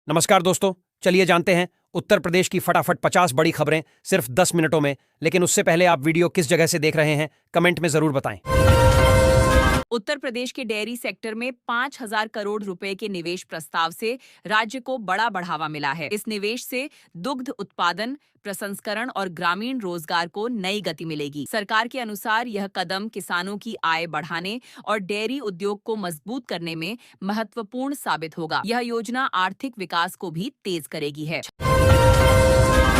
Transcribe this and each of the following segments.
नमस्कार दोस्तों, चलिए जानते हैं उत्तर प्रदेश की फटाफट 50 बड़ी खबरें सिर्फ 10 मिनटों में। लेकिन उससे पहले आप वीडियो किस जगह से देख रहे हैं, कमेंट में जरूर बताएं। उत्तर प्रदेश के डेयरी सेक्टर में 5,000 करोड़ रुपए के निवेश प्रस्ताव से राज्य को बड़ा बढ़ावा मिला है। इस निवेश से दुग्ध उत्पादन, प्रसंस्करण और ग्रामीण रोजगार को नई गति मिलेगी। सरकार के अनुसार यह कदम किसानों की आय बढ़ाने और डेयरी उद्योग को मजबूत करने में महत्वपूर्ण साबित होगा। यह योजना आर्थिक विकास को भी तेज करेगी।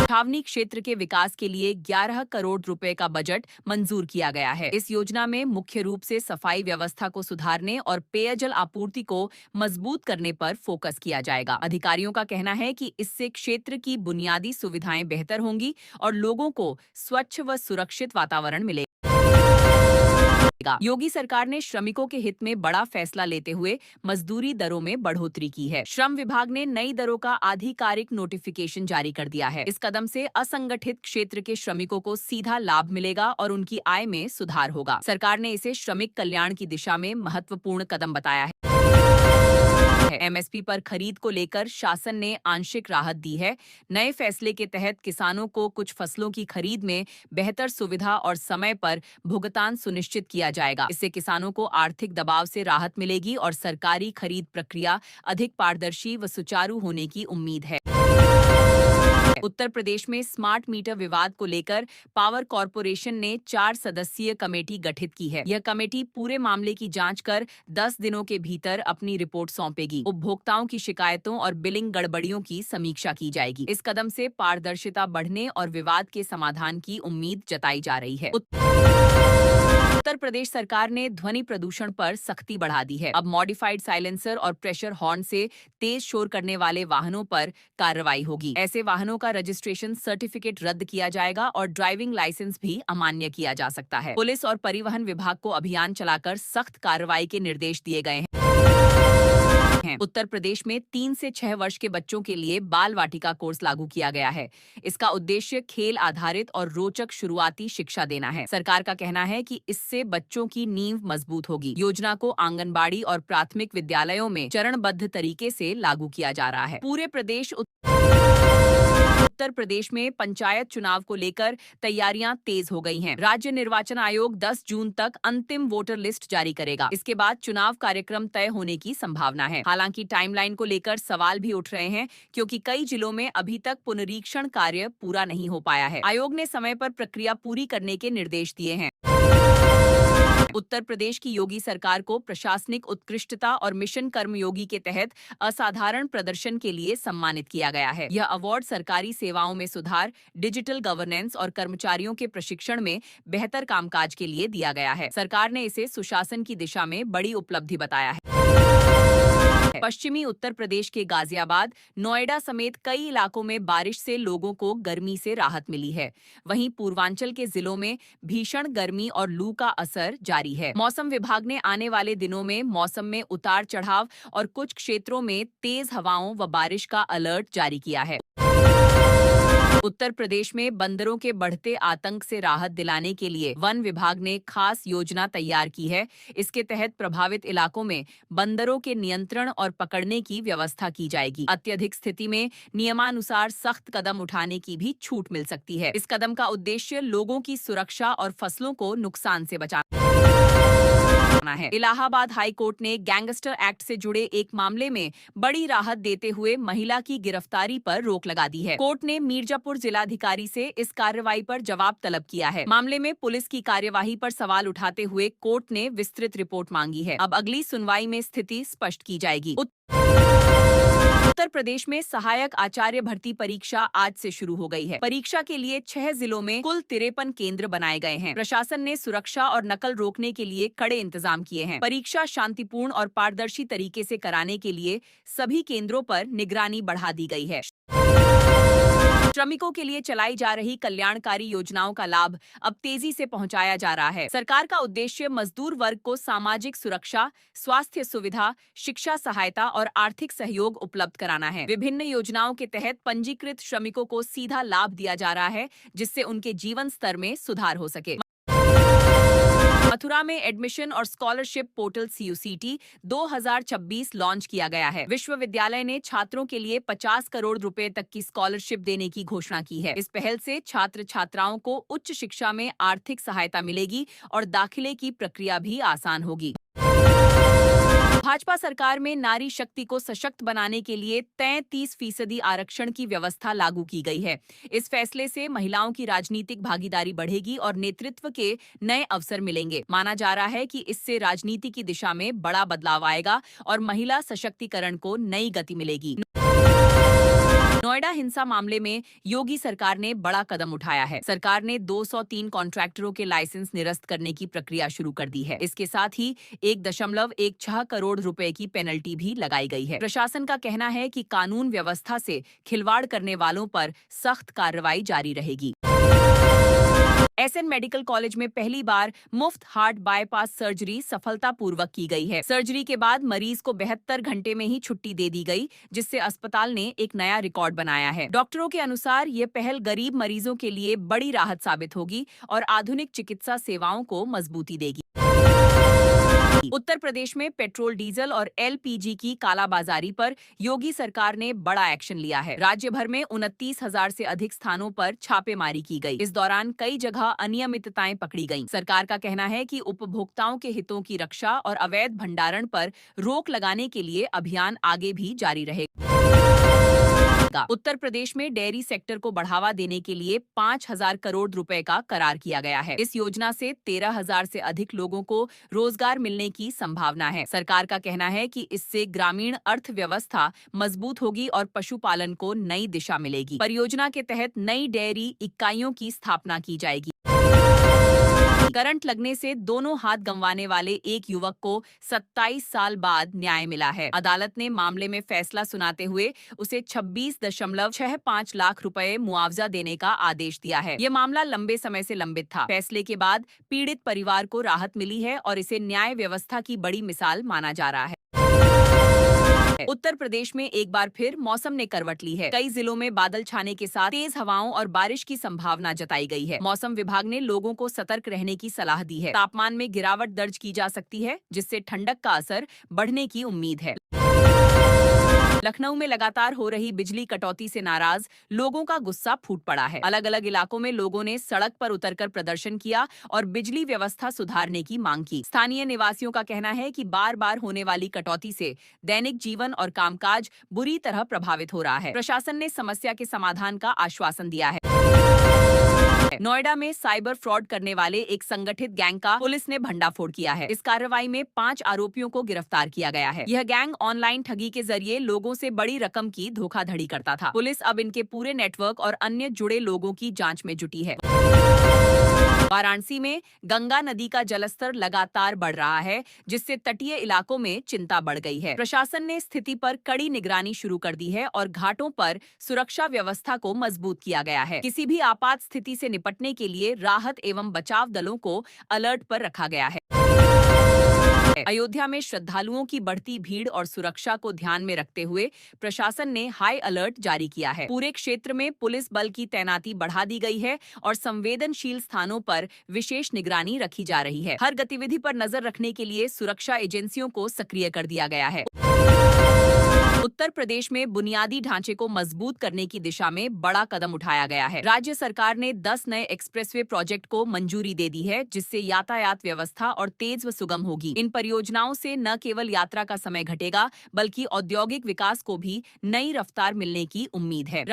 छावनी क्षेत्र के विकास के लिए 11 करोड़ रुपए का बजट मंजूर किया गया है। इस योजना में मुख्य रूप से सफाई व्यवस्था को सुधारने और पेयजल आपूर्ति को मजबूत करने पर फोकस किया जाएगा। अधिकारियों का कहना है कि इससे क्षेत्र की बुनियादी सुविधाएं बेहतर होंगी और लोगों को स्वच्छ व सुरक्षित वातावरण मिलेगा। योगी सरकार ने श्रमिकों के हित में बड़ा फैसला लेते हुए मजदूरी दरों में बढ़ोतरी की है। श्रम विभाग ने नई दरों का आधिकारिक नोटिफिकेशन जारी कर दिया है। इस कदम से असंगठित क्षेत्र के श्रमिकों को सीधा लाभ मिलेगा और उनकी आय में सुधार होगा। सरकार ने इसे श्रमिक कल्याण की दिशा में महत्वपूर्ण कदम बताया है। एमएसपी पर खरीद को लेकर शासन ने आंशिक राहत दी है। नए फैसले के तहत किसानों को कुछ फसलों की खरीद में बेहतर सुविधा और समय पर भुगतान सुनिश्चित किया जाएगा। इससे किसानों को आर्थिक दबाव से राहत मिलेगी और सरकारी खरीद प्रक्रिया अधिक पारदर्शी व सुचारू होने की उम्मीद है। उत्तर प्रदेश में स्मार्ट मीटर विवाद को लेकर पावर कॉर्पोरेशन ने 4 सदस्यीय कमेटी गठित की है। यह कमेटी पूरे मामले की जांच कर 10 दिनों के भीतर अपनी रिपोर्ट सौंपेगी। उपभोक्ताओं की शिकायतों और बिलिंग गड़बड़ियों की समीक्षा की जाएगी। इस कदम से पारदर्शिता बढ़ने और विवाद के समाधान की उम्मीद जताई जा रही है। उत्तर प्रदेश सरकार ने ध्वनि प्रदूषण पर सख्ती बढ़ा दी है। अब मॉडिफाइड साइलेंसर और प्रेशर हॉर्न से तेज शोर करने वाले वाहनों पर कार्रवाई होगी। ऐसे वाहनों का रजिस्ट्रेशन सर्टिफिकेट रद्द किया जाएगा और ड्राइविंग लाइसेंस भी अमान्य किया जा सकता है। पुलिस और परिवहन विभाग को अभियान चलाकर सख्त कार्रवाई के निर्देश दिए गए हैं। उत्तर प्रदेश में 3 से 6 वर्ष के बच्चों के लिए बाल वाटिका कोर्स लागू किया गया है। इसका उद्देश्य खेल आधारित और रोचक शुरुआती शिक्षा देना है। सरकार का कहना है कि इससे बच्चों की नींव मजबूत होगी। योजना को आंगनबाड़ी और प्राथमिक विद्यालयों में चरणबद्ध तरीके से लागू किया जा रहा है। पूरे उत्तर प्रदेश में पंचायत चुनाव को लेकर तैयारियां तेज हो गई हैं। राज्य निर्वाचन आयोग 10 जून तक अंतिम वोटर लिस्ट जारी करेगा। इसके बाद चुनाव कार्यक्रम तय होने की संभावना है। हालांकि टाइमलाइन को लेकर सवाल भी उठ रहे हैं, क्योंकि कई जिलों में अभी तक पुनरीक्षण कार्य पूरा नहीं हो पाया है। आयोग ने समय पर प्रक्रिया पूरी करने के निर्देश दिए हैं। उत्तर प्रदेश की योगी सरकार को प्रशासनिक उत्कृष्टता और मिशन कर्मयोगी के तहत असाधारण प्रदर्शन के लिए सम्मानित किया गया है। यह अवार्ड सरकारी सेवाओं में सुधार, डिजिटल गवर्नेंस और कर्मचारियों के प्रशिक्षण में बेहतर कामकाज के लिए दिया गया है। सरकार ने इसे सुशासन की दिशा में बड़ी उपलब्धि बताया है। पश्चिमी उत्तर प्रदेश के गाजियाबाद, नोएडा समेत कई इलाकों में बारिश से लोगों को गर्मी से राहत मिली है। वहीं पूर्वांचल के जिलों में भीषण गर्मी और लू का असर जारी है। मौसम विभाग ने आने वाले दिनों में मौसम में उतार चढ़ाव और कुछ क्षेत्रों में तेज हवाओं व बारिश का अलर्ट जारी किया है। उत्तर प्रदेश में बंदरों के बढ़ते आतंक से राहत दिलाने के लिए वन विभाग ने खास योजना तैयार की है। इसके तहत प्रभावित इलाकों में बंदरों के नियंत्रण और पकड़ने की व्यवस्था की जाएगी। अत्यधिक स्थिति में नियमानुसार सख्त कदम उठाने की भी छूट मिल सकती है। इस कदम का उद्देश्य लोगों की सुरक्षा और फसलों को नुकसान से बचाना है। इलाहाबाद हाई कोर्ट ने गैंगस्टर एक्ट से जुड़े एक मामले में बड़ी राहत देते हुए महिला की गिरफ्तारी पर रोक लगा दी है। कोर्ट ने मीरजापुर जिलाधिकारी से इस कार्रवाई पर जवाब तलब किया है। मामले में पुलिस की कार्यवाही पर सवाल उठाते हुए कोर्ट ने विस्तृत रिपोर्ट मांगी है। अब अगली सुनवाई में स्थिति स्पष्ट की जाएगी। उत्तर प्रदेश में सहायक आचार्य भर्ती परीक्षा आज से शुरू हो गई है। परीक्षा के लिए 6 जिलों में कुल 53 केंद्र बनाए गए हैं। प्रशासन ने सुरक्षा और नकल रोकने के लिए कड़े इंतजाम किए हैं। परीक्षा शांतिपूर्ण और पारदर्शी तरीके से कराने के लिए सभी केंद्रों पर निगरानी बढ़ा दी गई है। श्रमिकों के लिए चलाई जा रही कल्याणकारी योजनाओं का लाभ अब तेजी से पहुंचाया जा रहा है। सरकार का उद्देश्य मजदूर वर्ग को सामाजिक सुरक्षा, स्वास्थ्य सुविधा, शिक्षा सहायता और आर्थिक सहयोग उपलब्ध कराना है। विभिन्न योजनाओं के तहत पंजीकृत श्रमिकों को सीधा लाभ दिया जा रहा है, जिससे उनके जीवन स्तर में सुधार हो सके। मथुरा में एडमिशन और स्कॉलरशिप पोर्टल CUCT 2026 लॉन्च किया गया है। विश्वविद्यालय ने छात्रों के लिए 50 करोड़ रुपए तक की स्कॉलरशिप देने की घोषणा की है। इस पहल से छात्र छात्राओं को उच्च शिक्षा में आर्थिक सहायता मिलेगी और दाखिले की प्रक्रिया भी आसान होगी। भाजपा सरकार में नारी शक्ति को सशक्त बनाने के लिए 33% आरक्षण की व्यवस्था लागू की गई है। इस फैसले से महिलाओं की राजनीतिक भागीदारी बढ़ेगी और नेतृत्व के नए अवसर मिलेंगे। माना जा रहा है कि इससे राजनीति की दिशा में बड़ा बदलाव आएगा और महिला सशक्तिकरण को नई गति मिलेगी। नोएडा हिंसा मामले में योगी सरकार ने बड़ा कदम उठाया है। सरकार ने 203 कॉन्ट्रैक्टरों के लाइसेंस निरस्त करने की प्रक्रिया शुरू कर दी है। इसके साथ ही 1.16 करोड़ रुपए की पेनल्टी भी लगाई गई है। प्रशासन का कहना है कि कानून व्यवस्था से खिलवाड़ करने वालों पर सख्त कार्रवाई जारी रहेगी। SN मेडिकल कॉलेज में पहली बार मुफ्त हार्ट बाईपास सर्जरी सफलतापूर्वक की गई है। सर्जरी के बाद मरीज को 72 घंटे में ही छुट्टी दे दी गई, जिससे अस्पताल ने एक नया रिकॉर्ड बनाया है। डॉक्टरों के अनुसार ये पहल गरीब मरीजों के लिए बड़ी राहत साबित होगी और आधुनिक चिकित्सा सेवाओं को मजबूती देगी। उत्तर प्रदेश में पेट्रोल, डीजल और LPG की कालाबाजारी पर योगी सरकार ने बड़ा एक्शन लिया है। राज्य भर में 29,000 से अधिक स्थानों पर छापेमारी की गई। इस दौरान कई जगह अनियमितताएं पकड़ी गईं। सरकार का कहना है कि उपभोक्ताओं के हितों की रक्षा और अवैध भंडारण पर रोक लगाने के लिए अभियान आगे भी जारी रहेगा। उत्तर प्रदेश में डेयरी सेक्टर को बढ़ावा देने के लिए 5,000 करोड़ रुपए का करार किया गया है। इस योजना से 13,000 से अधिक लोगों को रोजगार मिलने की संभावना है। सरकार का कहना है कि इससे ग्रामीण अर्थव्यवस्था मजबूत होगी और पशुपालन को नई दिशा मिलेगी। परियोजना के तहत नई डेयरी इकाइयों की स्थापना की जाएगी। करंट लगने से दोनों हाथ गंवाने वाले एक युवक को 27 साल बाद न्याय मिला है। अदालत ने मामले में फैसला सुनाते हुए उसे 26.65 लाख रुपए मुआवजा देने का आदेश दिया है। यह मामला लंबे समय से लंबित था। फैसले के बाद पीड़ित परिवार को राहत मिली है और इसे न्याय व्यवस्था की बड़ी मिसाल माना जा रहा है। उत्तर प्रदेश में एक बार फिर मौसम ने करवट ली है। कई जिलों में बादल छाने के साथ तेज हवाओं और बारिश की संभावना जताई गई है। मौसम विभाग ने लोगों को सतर्क रहने की सलाह दी है। तापमान में गिरावट दर्ज की जा सकती है, जिससे ठंडक का असर बढ़ने की उम्मीद है। लखनऊ में लगातार हो रही बिजली कटौती से नाराज लोगों का गुस्सा फूट पड़ा है। अलग अलग इलाकों में लोगों ने सड़क पर उतरकर प्रदर्शन किया और बिजली व्यवस्था सुधारने की मांग की। स्थानीय निवासियों का कहना है कि बार बार होने वाली कटौती से दैनिक जीवन और कामकाज बुरी तरह प्रभावित हो रहा है। प्रशासन ने समस्या के समाधान का आश्वासन दिया है। नोएडा में साइबर फ्रॉड करने वाले एक संगठित गैंग का पुलिस ने भंडाफोड़ किया है। इस कार्रवाई में 5 आरोपियों को गिरफ्तार किया गया है। यह गैंग ऑनलाइन ठगी के जरिए लोगों से बड़ी रकम की धोखाधड़ी करता था। पुलिस अब इनके पूरे नेटवर्क और अन्य जुड़े लोगों की जांच में जुटी है। वाराणसी में गंगा नदी का जलस्तर लगातार बढ़ रहा है, जिससे तटीय इलाकों में चिंता बढ़ गई है। प्रशासन ने स्थिति पर कड़ी निगरानी शुरू कर दी है और घाटों पर सुरक्षा व्यवस्था को मजबूत किया गया है। किसी भी आपात स्थिति से निपटने के लिए राहत एवं बचाव दलों को अलर्ट पर रखा गया है। अयोध्या में श्रद्धालुओं की बढ़ती भीड़ और सुरक्षा को ध्यान में रखते हुए प्रशासन ने हाई अलर्ट जारी किया है। पूरे क्षेत्र में पुलिस बल की तैनाती बढ़ा दी गई है और संवेदनशील स्थानों पर विशेष निगरानी रखी जा रही है। हर गतिविधि पर नजर रखने के लिए सुरक्षा एजेंसियों को सक्रिय कर दिया गया है। उत्तर प्रदेश में बुनियादी ढांचे को मजबूत करने की दिशा में बड़ा कदम उठाया गया है। राज्य सरकार ने 10 नए एक्सप्रेसवे प्रोजेक्ट को मंजूरी दे दी है, जिससे यातायात व्यवस्था और तेज व सुगम होगी। इन परियोजनाओं से न केवल यात्रा का समय घटेगा, बल्कि औद्योगिक विकास को भी नई रफ्तार मिलने की उम्मीद है।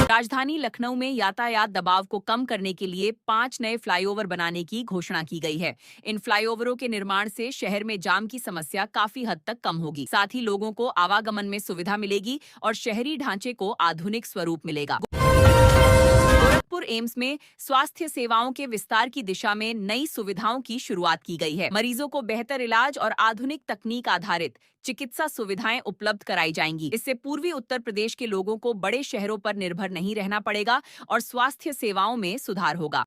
राजधानी लखनऊ में यातायात दबाव को कम करने के लिए 5 नए फ्लाईओवर बनाने की घोषणा की गई है। इन फ्लाईओवरों के निर्माण से शहर में जाम की समस्या काफी हद तक कम होगी। साथ ही लोगों को आवागमन में सुविधा मिलेगी और शहरी ढांचे को आधुनिक स्वरूप मिलेगा। गोरखपुर एम्स में स्वास्थ्य सेवाओं के विस्तार की दिशा में नई सुविधाओं की शुरुआत की गई है। मरीजों को बेहतर इलाज और आधुनिक तकनीक आधारित चिकित्सा सुविधाएं उपलब्ध कराई जाएंगी। इससे पूर्वी उत्तर प्रदेश के लोगों को बड़े शहरों पर निर्भर नहीं रहना पड़ेगा और स्वास्थ्य सेवाओं में सुधार होगा।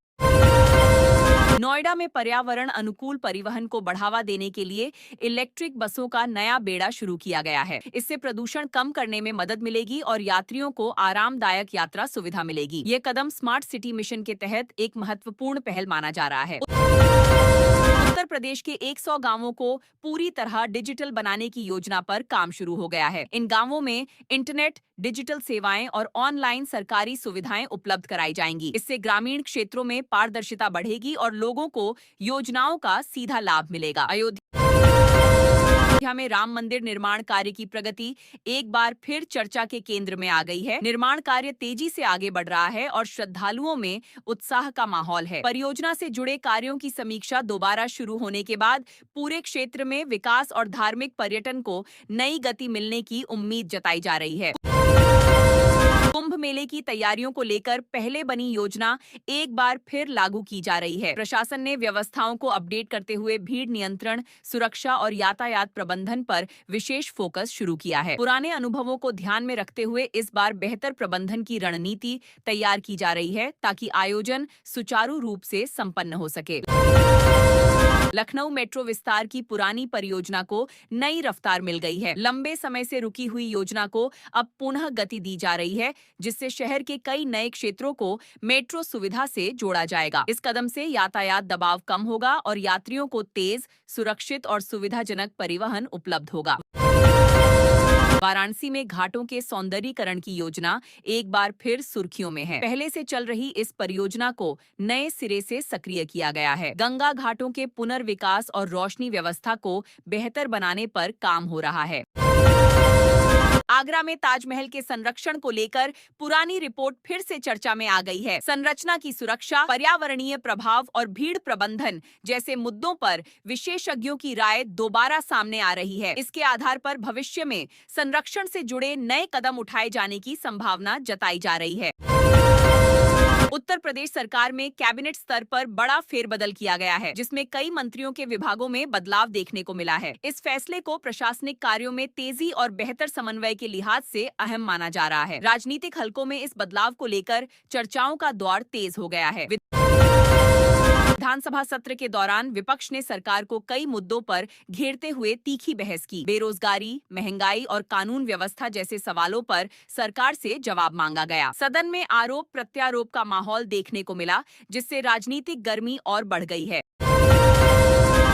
नोएडा में पर्यावरण अनुकूल परिवहन को बढ़ावा देने के लिए इलेक्ट्रिक बसों का नया बेड़ा शुरू किया गया है। इससे प्रदूषण कम करने में मदद मिलेगी और यात्रियों को आरामदायक यात्रा सुविधा मिलेगी। ये कदम स्मार्ट सिटी मिशन के तहत एक महत्वपूर्ण पहल माना जा रहा है। उत्तर प्रदेश के 100 गांवों को पूरी तरह डिजिटल बनाने की योजना पर काम शुरू हो गया है। इन गांवों में इंटरनेट, डिजिटल सेवाएं और ऑनलाइन सरकारी सुविधाएं उपलब्ध कराई जाएंगी। इससे ग्रामीण क्षेत्रों में पारदर्शिता बढ़ेगी और लोगों को योजनाओं का सीधा लाभ मिलेगा। अयोध्या में राम मंदिर निर्माण कार्य की प्रगति एक बार फिर चर्चा के केंद्र में आ गई है। निर्माण कार्य तेजी से आगे बढ़ रहा है और श्रद्धालुओं में उत्साह का माहौल है। परियोजना से जुड़े कार्यों की समीक्षा दोबारा शुरू होने के बाद पूरे क्षेत्र में विकास और धार्मिक पर्यटन को नई गति मिलने की उम्मीद जताई जा रही है। कुंभ मेले की तैयारियों को लेकर पहले बनी योजना एक बार फिर लागू की जा रही है। प्रशासन ने व्यवस्थाओं को अपडेट करते हुए भीड़ नियंत्रण, सुरक्षा और यातायात प्रबंधन पर विशेष फोकस शुरू किया है। पुराने अनुभवों को ध्यान में रखते हुए इस बार बेहतर प्रबंधन की रणनीति तैयार की जा रही है ताकि आयोजन सुचारू रूप से संपन्न हो सके। लखनऊ मेट्रो विस्तार की पुरानी परियोजना को नई रफ्तार मिल गई है। लंबे समय से रुकी हुई योजना को अब पुनः गति दी जा रही है, जिससे शहर के कई नए क्षेत्रों को मेट्रो सुविधा से जोड़ा जाएगा। इस कदम से यातायात दबाव कम होगा और यात्रियों को तेज, सुरक्षित और सुविधाजनक परिवहन उपलब्ध होगा। वाराणसी में घाटों के सौंदर्यीकरण की योजना एक बार फिर सुर्खियों में है। पहले से चल रही इस परियोजना को नए सिरे से सक्रिय किया गया है। गंगा घाटों के पुनर्विकास और रोशनी व्यवस्था को बेहतर बनाने पर काम हो रहा है। आगरा में ताजमहल के संरक्षण को लेकर पुरानी रिपोर्ट फिर से चर्चा में आ गई है। संरचना की सुरक्षा, पर्यावरणीय प्रभाव और भीड़ प्रबंधन जैसे मुद्दों पर विशेषज्ञों की राय दोबारा सामने आ रही है। इसके आधार पर भविष्य में संरक्षण से जुड़े नए कदम उठाए जाने की संभावना जताई जा रही है। उत्तर प्रदेश सरकार में कैबिनेट स्तर पर बड़ा फेरबदल किया गया है, जिसमें कई मंत्रियों के विभागों में बदलाव देखने को मिला है। इस फैसले को प्रशासनिक कार्यों में तेजी और बेहतर समन्वय के लिहाज से अहम माना जा रहा है। राजनीतिक हलकों में इस बदलाव को लेकर चर्चाओं का दौर तेज हो गया है। विधानसभा सत्र के दौरान विपक्ष ने सरकार को कई मुद्दों पर घेरते हुए तीखी बहस की। बेरोजगारी, महंगाई और कानून व्यवस्था जैसे सवालों पर सरकार से जवाब मांगा गया। सदन में आरोप प्रत्यारोप का माहौल देखने को मिला, जिससे राजनीतिक गर्मी और बढ़ गई है।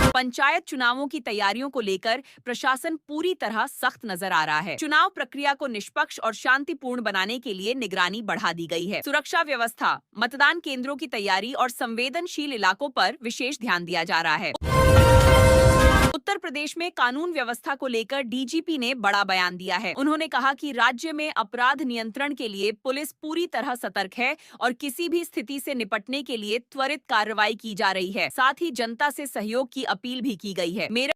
पंचायत चुनावों की तैयारियों को लेकर प्रशासन पूरी तरह सख्त नजर आ रहा है। चुनाव प्रक्रिया को निष्पक्ष और शांतिपूर्ण बनाने के लिए निगरानी बढ़ा दी गई है। सुरक्षा व्यवस्था, मतदान केंद्रों की तैयारी और संवेदनशील इलाकों पर विशेष ध्यान दिया जा रहा है। उत्तर प्रदेश में कानून व्यवस्था को लेकर डीजीपी ने बड़ा बयान दिया है। उन्होंने कहा कि राज्य में अपराध नियंत्रण के लिए पुलिस पूरी तरह सतर्क है और किसी भी स्थिति से निपटने के लिए त्वरित कार्रवाई की जा रही है। साथ ही जनता से सहयोग की अपील भी की गई है। मेरठ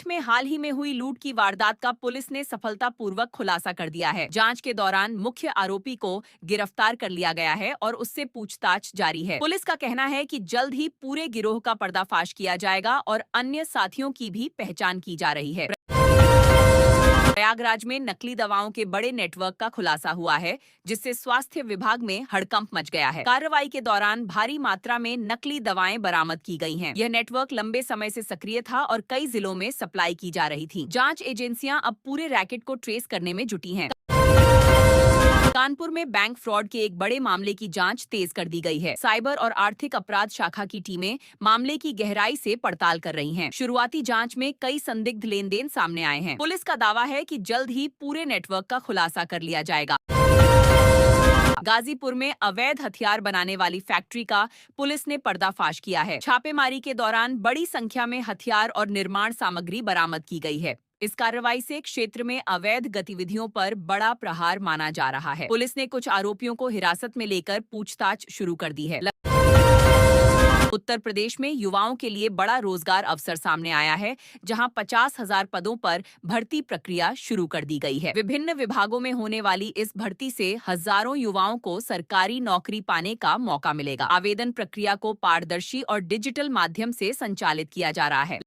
में हाल ही में हुई लूट की वारदात का पुलिस ने सफलतापूर्वक खुलासा कर दिया है। जांच के दौरान मुख्य आरोपी को गिरफ्तार कर लिया गया है और उससे पूछताछ जारी है। पुलिस का कहना है कि जल्द ही पूरे गिरोह का पर्दाफाश किया जाएगा और अन्य साथियों की भी पहचान की जा रही है। प्रयागराज में नकली दवाओं के बड़े नेटवर्क का खुलासा हुआ है, जिससे स्वास्थ्य विभाग में हड़कंप मच गया है। कार्रवाई के दौरान भारी मात्रा में नकली दवाएं बरामद की गई हैं। यह नेटवर्क लंबे समय से सक्रिय था और कई जिलों में सप्लाई की जा रही थी। जांच एजेंसियां अब पूरे रैकेट को ट्रेस करने में जुटी हैं। कानपुर में बैंक फ्रॉड के एक बड़े मामले की जांच तेज कर दी गई है। साइबर और आर्थिक अपराध शाखा की टीमें मामले की गहराई से पड़ताल कर रही हैं। शुरुआती जांच में कई संदिग्ध लेन देन सामने आए हैं। पुलिस का दावा है कि जल्द ही पूरे नेटवर्क का खुलासा कर लिया जाएगा। गाजीपुर में अवैध हथियार बनाने वाली फैक्ट्री का पुलिस ने पर्दाफाश किया है। छापेमारी के दौरान बड़ी संख्या में हथियार और निर्माण सामग्री बरामद की गई है। इस कार्रवाई से क्षेत्र में अवैध गतिविधियों पर बड़ा प्रहार माना जा रहा है। पुलिस ने कुछ आरोपियों को हिरासत में लेकर पूछताछ शुरू कर दी है। उत्तर प्रदेश में युवाओं के लिए बड़ा रोजगार अवसर सामने आया है, जहां 50,000 पदों पर भर्ती प्रक्रिया शुरू कर दी गई है। विभिन्न विभागों में होने वाली इस भर्ती से हजारों युवाओं को सरकारी नौकरी पाने का मौका मिलेगा। आवेदन प्रक्रिया को पारदर्शी और डिजिटल माध्यम से संचालित किया जा रहा है।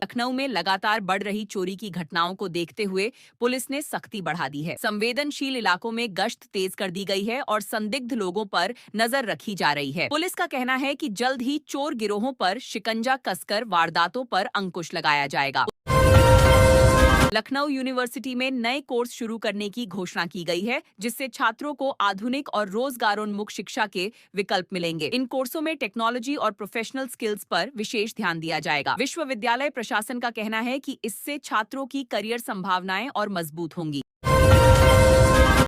लखनऊ में लगातार बढ़ रही चोरी की घटनाओं को देखते हुए पुलिस ने सख्ती बढ़ा दी है। संवेदनशील इलाकों में गश्त तेज कर दी गई है और संदिग्ध लोगों पर नजर रखी जा रही है। पुलिस का कहना है कि जल्द ही चोर गिरोहों पर शिकंजा कसकर वारदातों पर अंकुश लगाया जाएगा। लखनऊ यूनिवर्सिटी में नए कोर्स शुरू करने की घोषणा की गई है, जिससे छात्रों को आधुनिक और रोजगारोन्मुख शिक्षा के विकल्प मिलेंगे। इन कोर्सों में टेक्नोलॉजी और प्रोफेशनल स्किल्स पर विशेष ध्यान दिया जाएगा। विश्वविद्यालय प्रशासन का कहना है कि इससे छात्रों की करियर संभावनाएं और मजबूत होंगी।